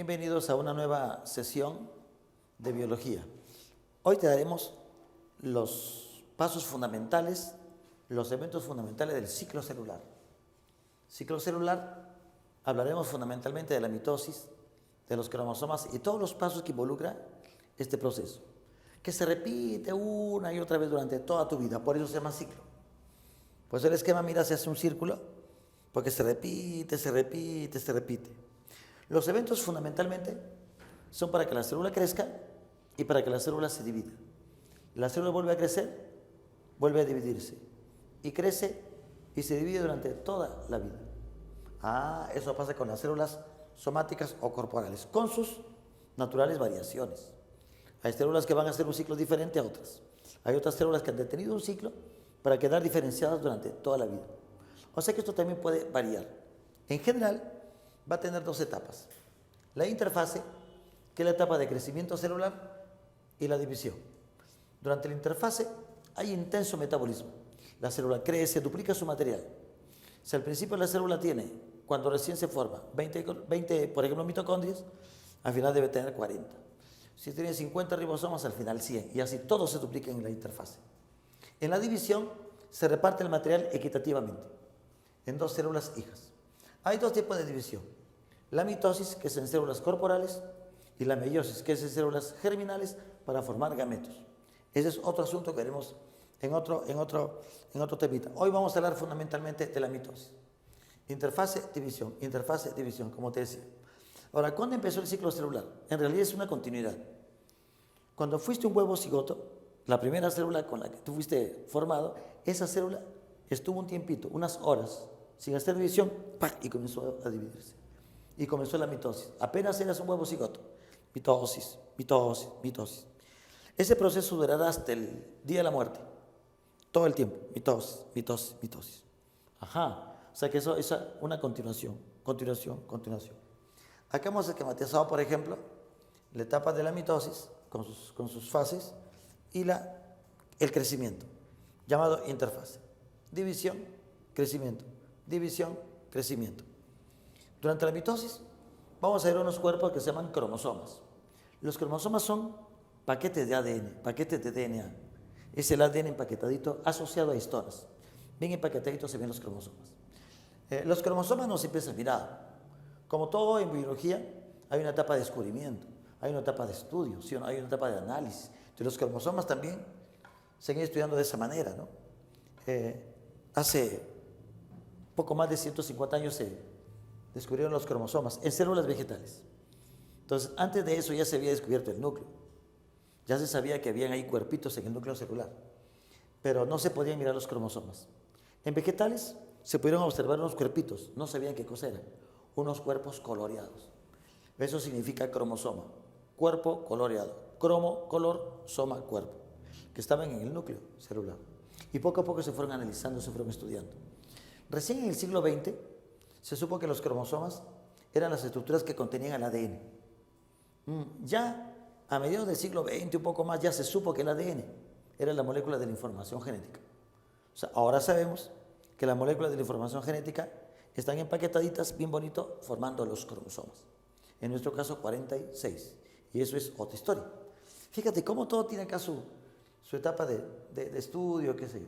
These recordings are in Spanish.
Bienvenidos a una nueva sesión de biología. Hoy te daremos los pasos fundamentales, los eventos fundamentales del ciclo celular. Ciclo celular, hablaremos fundamentalmente de la mitosis, de los cromosomas y todos los pasos que involucra este proceso, que se repite una y otra vez durante toda tu vida, por eso se llama ciclo. Pues el esquema, mira, se hace un círculo, porque se repite, se repite, se repite. Los eventos fundamentalmente son para que la célula crezca y para que la célula se divida. La célula vuelve a crecer, vuelve a dividirse y crece y se divide durante toda la vida. Eso pasa con las células somáticas o corporales, con sus naturales variaciones. Hay células que van a hacer un ciclo diferente a otras. Hay otras células que han detenido un ciclo para quedar diferenciadas durante toda la vida. O sea que esto también puede variar. En general, va a tener dos etapas. La interfase, que es la etapa de crecimiento celular, y la división. Durante la interfase hay intenso metabolismo. La célula crece, duplica su material. Si al principio la célula tiene, cuando recién se forma, 20 por ejemplo, mitocondrias, al final debe tener 40. Si tiene 50 ribosomas, al final 100. Y así todo se duplica en la interfase. En la división se reparte el material equitativamente en dos células hijas. Hay dos tipos de división. La mitosis, que es en células corporales, y la meiosis, que es en células germinales para formar gametos. Ese es otro asunto que veremos en otro temita. Hoy vamos a hablar fundamentalmente de la mitosis. Interfase, división, como te decía. Ahora, ¿cuándo empezó el ciclo celular? En realidad es una continuidad. Cuando fuiste un huevo cigoto, la primera célula con la que tú fuiste formado, esa célula estuvo un tiempito, unas horas, sin hacer división, y comenzó a dividirse. Y comenzó la mitosis. Apenas eras un huevo cigoto. Mitosis, mitosis, mitosis. Ese proceso durará hasta el día de la muerte. Todo el tiempo. Mitosis, mitosis, mitosis. O sea que eso es una continuación. Acá hemos esquematizado, por ejemplo, la etapa de la mitosis con sus fases y el crecimiento, llamado interfase. División, crecimiento. División, crecimiento. Durante la mitosis vamos a ver unos cuerpos que se llaman cromosomas. Los cromosomas son paquetes de ADN, paquetes de DNA. Es el ADN empaquetadito asociado a histonas. Bien empaquetaditos se ven los cromosomas. Los cromosomas no siempre se han mirado. Como todo en biología, hay una etapa de descubrimiento, hay una etapa de estudio, ¿sí o no? Hay una etapa de análisis. Entonces los cromosomas también se han ido estudiando de esa manera, ¿no? Hace poco más de 150 años se descubrieron los cromosomas en células vegetales. Entonces, antes de eso ya se había descubierto el núcleo. Ya se sabía que habían ahí cuerpitos en el núcleo celular, pero no se podían mirar los cromosomas. En vegetales se pudieron observar unos cuerpitos, no sabían qué cosa eran, unos cuerpos coloreados. Eso significa cromosoma, cuerpo coloreado. Cromo, color, soma, cuerpo, que estaban en el núcleo celular. Y poco a poco se fueron analizando, se fueron estudiando. Recién en el siglo XX se supo que los cromosomas eran las estructuras que contenían el ADN. Ya a mediados del siglo XX, un poco más, ya se supo que el ADN era la molécula de la información genética. O sea, ahora sabemos que las moléculas de la información genética están empaquetaditas bien bonito formando los cromosomas. En nuestro caso 46. Y eso es otra historia. Fíjate cómo todo tiene acá su etapa de estudio, qué sé yo.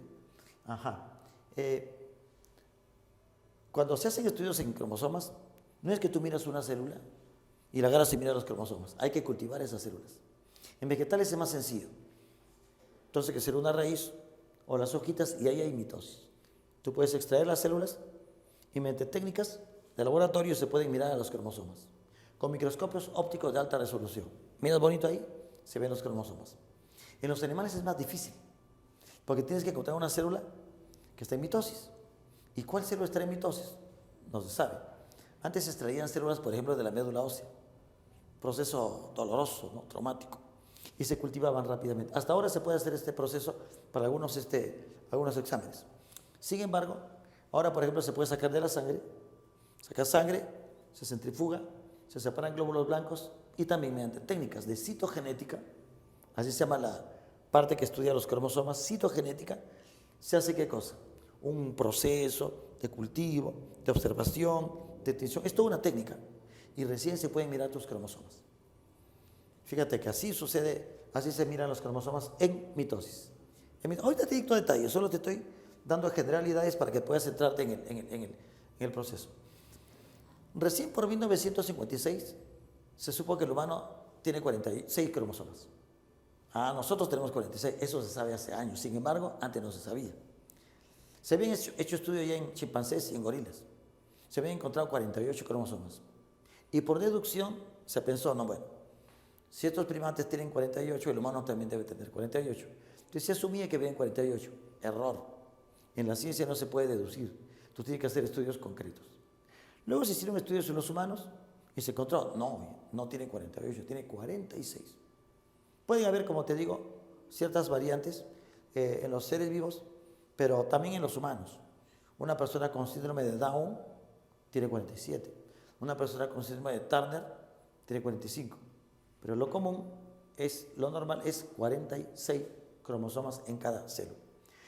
Cuando se hacen estudios en cromosomas, no es que tú miras una célula y la agarras y miras los cromosomas. Hay que cultivar esas células. En vegetales es más sencillo. Entonces hay que hacer una raíz o las hojitas y ahí hay mitosis. Tú puedes extraer las células y mediante técnicas de laboratorio se pueden mirar a los cromosomas. Con microscopios ópticos de alta resolución. Miras bonito ahí, se ven los cromosomas. En los animales es más difícil, porque tienes que encontrar una célula que está en mitosis. ¿Y cuál célula está en mitosis? No se sabe. Antes se extraían células, por ejemplo, de la médula ósea. Proceso doloroso, ¿no? Traumático. Y se cultivaban rápidamente. Hasta ahora se puede hacer este proceso para algunos exámenes. Sin embargo, ahora, por ejemplo, se puede sacar de la sangre. Saca sangre, se centrifuga, se separan glóbulos blancos y también mediante técnicas de citogenética, así se llama la parte que estudia los cromosomas, citogenética, se hace ¿qué cosa? Un proceso de cultivo, de observación, de tinción. Es toda una técnica y recién se pueden mirar tus cromosomas. Fíjate que así sucede, así se miran los cromosomas en mitosis. Ahorita te dicto detalles, solo te estoy dando generalidades para que puedas centrarte en el proceso. Recién por 1956 se supo que el humano tiene 46 cromosomas. Nosotros tenemos 46, eso se sabe hace años, sin embargo, antes no se sabía. Se habían hecho estudios ya en chimpancés y en gorilas. Se habían encontrado 48 cromosomas. Y por deducción se pensó, no, bueno, si estos primates tienen 48, el humano también debe tener 48. Entonces se asumía que habían 48. Error. En la ciencia no se puede deducir. Tú tienes que hacer estudios concretos. Luego se hicieron estudios en los humanos y se encontró, no tiene 48, tiene 46. Pueden haber, como te digo, ciertas variantes en los seres vivos, pero también en los humanos. Una persona con síndrome de Down tiene 47. Una persona con síndrome de Turner tiene 45. Pero lo común lo normal es 46 cromosomas en cada célula.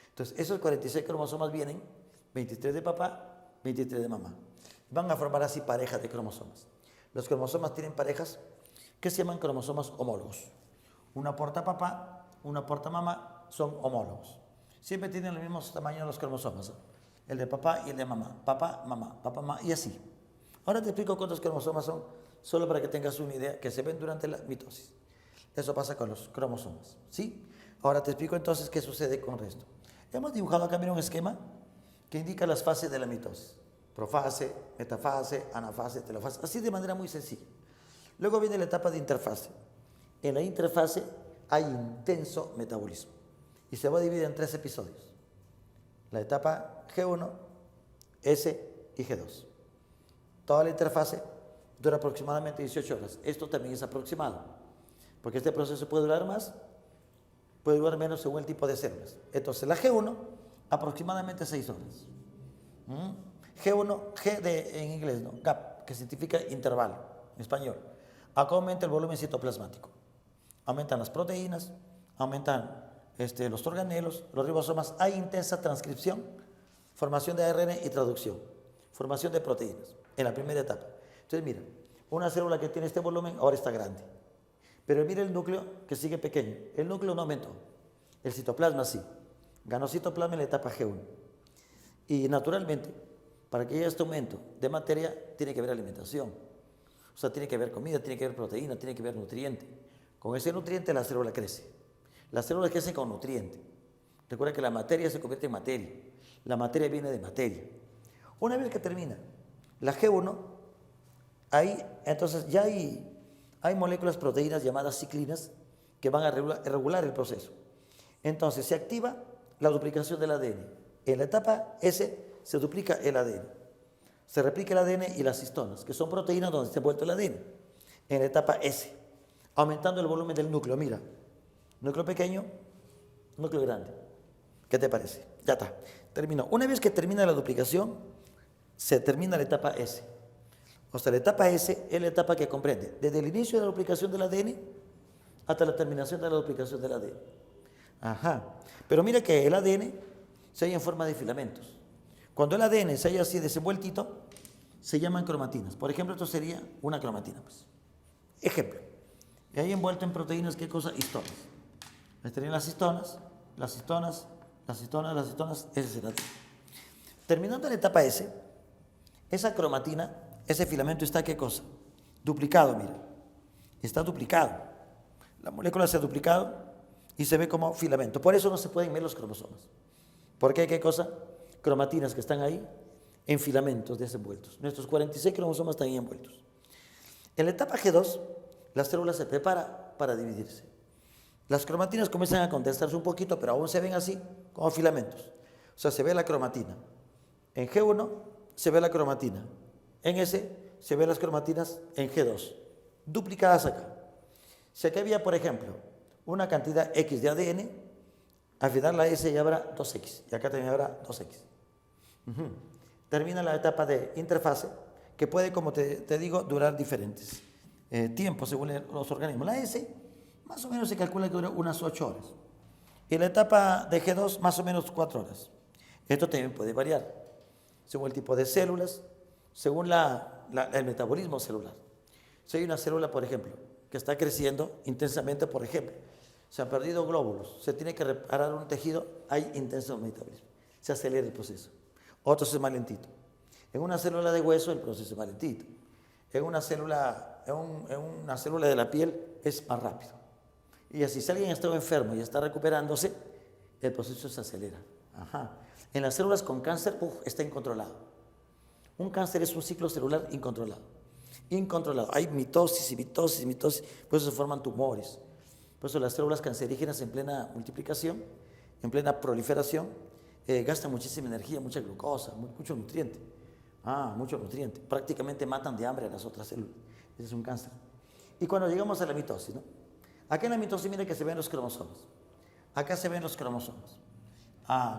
Entonces, esos 46 cromosomas vienen 23 de papá, 23 de mamá. Van a formar así parejas de cromosomas. Los cromosomas tienen parejas que se llaman cromosomas homólogos. Una porta papá, una porta mamá, son homólogos. Siempre tienen el mismo tamaño los cromosomas, el de papá y el de mamá. Papá, mamá, y así. Ahora te explico cuántos cromosomas son, solo para que tengas una idea, que se ven durante la mitosis. Eso pasa con los cromosomas, ¿sí? Ahora te explico entonces qué sucede con esto. Hemos dibujado acá, mira, un esquema que indica las fases de la mitosis. Profase, metafase, anafase, telofase, así de manera muy sencilla. Luego viene la etapa de interfase. En la interfase hay intenso metabolismo y se va a dividir en 3 episodios. La etapa G1, S y G2. Toda la interfase dura aproximadamente 18 horas. Esto también es aproximado, porque este proceso puede durar más, puede durar menos según el tipo de células. Entonces, la G1, aproximadamente 6 horas. G1, en inglés, ¿no? Gap, que significa intervalo, en español. Acá aumenta el volumen citoplasmático. Aumentan las proteínas, aumentan los organelos, los ribosomas. Hay intensa transcripción, formación de ARN y traducción, formación de proteínas en la primera etapa. Entonces, mira, una célula que tiene este volumen ahora está grande. Pero mira el núcleo que sigue pequeño. El núcleo no aumentó. El citoplasma sí. Ganó citoplasma en la etapa G1. Y naturalmente, para que haya este aumento de materia, tiene que haber alimentación. O sea, tiene que haber comida, tiene que haber proteína, tiene que haber nutriente. Con ese nutriente la célula crece. Las células crecen con nutriente. Recuerda que la materia se convierte en materia. La materia viene de materia. Una vez que termina la G1, ahí entonces ya hay moléculas proteínas llamadas ciclinas que van a regular el proceso. Entonces se activa la duplicación del ADN. En la etapa S se duplica el ADN. Se replica el ADN y las histonas, que son proteínas donde se ha vuelto el ADN. En la etapa S, aumentando el volumen del núcleo. Mira, núcleo pequeño, núcleo grande. ¿Qué te parece? Ya está. Terminó. Una vez que termina la duplicación, se termina la etapa S. O sea, la etapa S es la etapa que comprende desde el inicio de la duplicación del ADN hasta la terminación de la duplicación del ADN. Ajá. Pero mira que el ADN se halla en forma de filamentos. Cuando el ADN se halla así desenvueltito, se llaman cromatinas. Por ejemplo, esto sería una cromatina. Pues. Ejemplo. Y ahí envuelto en proteínas, ¿qué cosa? Histonas. Estarían las histonas, ese es el ADN. Terminando la etapa S, esa cromatina, ese filamento está, ¿qué cosa? Duplicado, mira. Está duplicado. La molécula se ha duplicado y se ve como filamento. Por eso no se pueden ver los cromosomas. Porque hay, ¿qué cosa? Cromatinas que están ahí en filamentos desenvueltos. Nuestros 46 cromosomas están ahí envueltos. En la etapa G2, la célula se prepara para dividirse. Las cromatinas comienzan a condensarse un poquito, pero aún se ven así, como filamentos. O sea, se ve la cromatina. En G1 se ve la cromatina. En S se ven las cromatinas en G2, duplicadas acá. Si aquí había, por ejemplo, una cantidad X de ADN, al final la S ya habrá 2X, y acá también habrá 2X. Termina la etapa de interfase, que puede, como te digo, durar diferentes tiempos según los organismos. La S, más o menos se calcula que dura unas 8 horas. Y la etapa de G2, más o menos 4 horas. Esto también puede variar, según el tipo de células, según el metabolismo celular. Si hay una célula, por ejemplo, que está creciendo intensamente, por ejemplo, se han perdido glóbulos, se tiene que reparar un tejido, hay intenso metabolismo, se acelera el proceso. Otro es más lentito. En una célula de hueso el proceso es más lentito. En una célula, en una célula de la piel es más rápido. Y así, si alguien está enfermo y está recuperándose, el proceso se acelera. Ajá. En las células con cáncer, está incontrolado. Un cáncer es un ciclo celular incontrolado. Incontrolado. Hay mitosis y mitosis y mitosis, por eso se forman tumores. Por eso las células cancerígenas en plena multiplicación, en plena proliferación, gastan muchísima energía, mucha glucosa, mucho nutriente. Mucho nutriente. Prácticamente matan de hambre a las otras células. Ese es un cáncer. Y cuando llegamos a la mitosis, ¿no? Acá en la mitosis, mire que se ven los cromosomas. Acá se ven los cromosomas.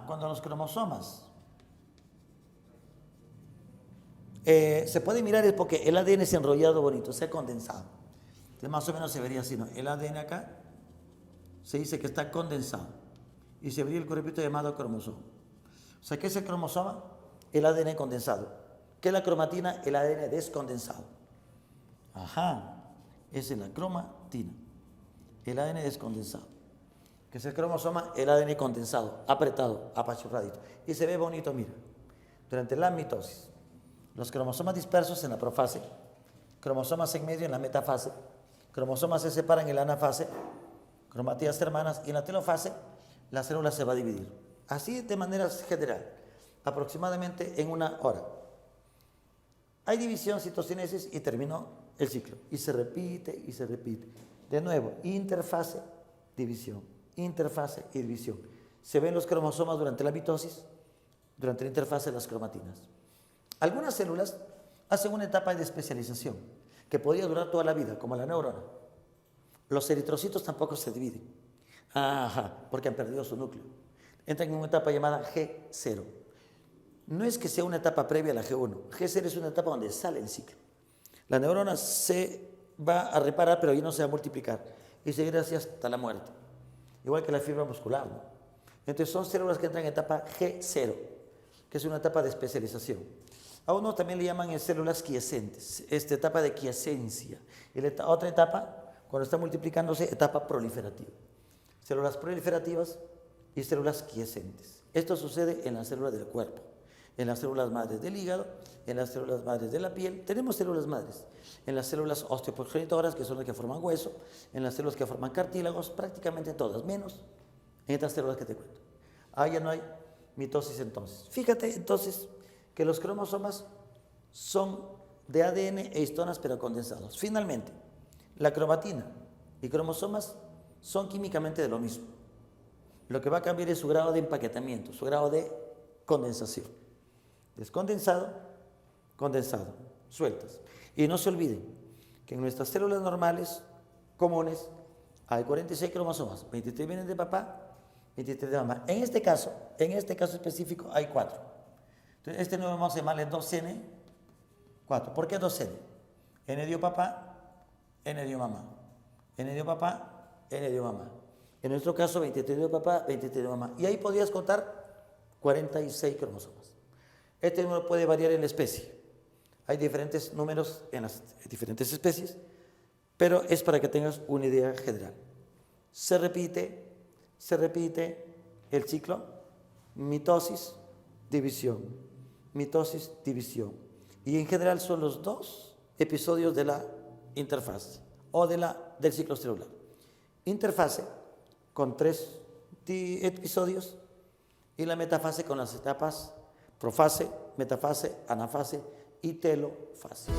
Cuando los cromosomas se puede mirar es porque el ADN se ha enrollado bonito, se ha condensado. Entonces más o menos se vería así, ¿no? El ADN acá se dice que está condensado y se vería el cuerpito llamado cromosoma. O sea, ¿qué es el cromosoma? El ADN condensado. ¿Qué es la cromatina? El ADN descondensado. Esa es la cromatina, el ADN descondensado. ¿Qué es el cromosoma? El ADN condensado, apretado, apachurradito. Y se ve bonito, mira. Durante la mitosis, los cromosomas dispersos en la profase, cromosomas en medio en la metafase, cromosomas se separan en la anafase, cromatías hermanas, y en la telofase la célula se va a dividir. Así de manera general, aproximadamente en 1 hora. Hay división, citocinesis y terminó el ciclo. Y se repite y se repite. De nuevo, interfase, división, interfase y división. Se ven los cromosomas durante la mitosis, durante la interfase las cromatinas. Algunas células hacen una etapa de especialización que podría durar toda la vida, como la neurona. Los eritrocitos tampoco se dividen, porque han perdido su núcleo. Entran en una etapa llamada G0. No es que sea una etapa previa a la G1. G0 es una etapa donde sale el ciclo. La neurona se va a reparar, pero ya no se va a multiplicar y seguirá así hasta la muerte. Igual que la fibra muscular, ¿no? Entonces son células que entran en etapa G0, que es una etapa de especialización. A uno también le llaman células quiescentes, esta etapa de quiescencia. Y la otra etapa, cuando está multiplicándose, etapa proliferativa. Células proliferativas y células quiescentes. Esto sucede en las células del cuerpo, en las células madres del hígado, en las células madres de la piel. Tenemos células madres en las células osteoprogenitoras, que son las que forman hueso, en las células que forman cartílagos, prácticamente todas, menos en estas células que te cuento. Ya no hay mitosis entonces. Fíjate entonces que los cromosomas son de ADN e histonas pero condensados. Finalmente, la cromatina y cromosomas son químicamente de lo mismo. Lo que va a cambiar es su grado de empaquetamiento, su grado de condensación. Descondensado, condensado, sueltas. Y no se olviden que en nuestras células normales, comunes, hay 46 cromosomas, 23 vienen de papá, 23 de mamá. En este caso específico hay 4. Entonces, este nuevo vamos a llamarle 2N, 4. ¿Por qué 2N? N dio papá, N dio mamá. N dio papá, N dio mamá. En nuestro caso, 23 dio papá, 23 dio mamá. Y ahí podrías contar 46 cromosomas. Este número puede variar en la especie. Hay diferentes números en las diferentes especies, pero es para que tengas una idea general. Se repite el ciclo, mitosis, división, mitosis, división. Y en general son los 2 episodios de la interfase o del ciclo celular. Interfase con 3 episodios y la metafase con las etapas profase, metafase, anafase y telofase.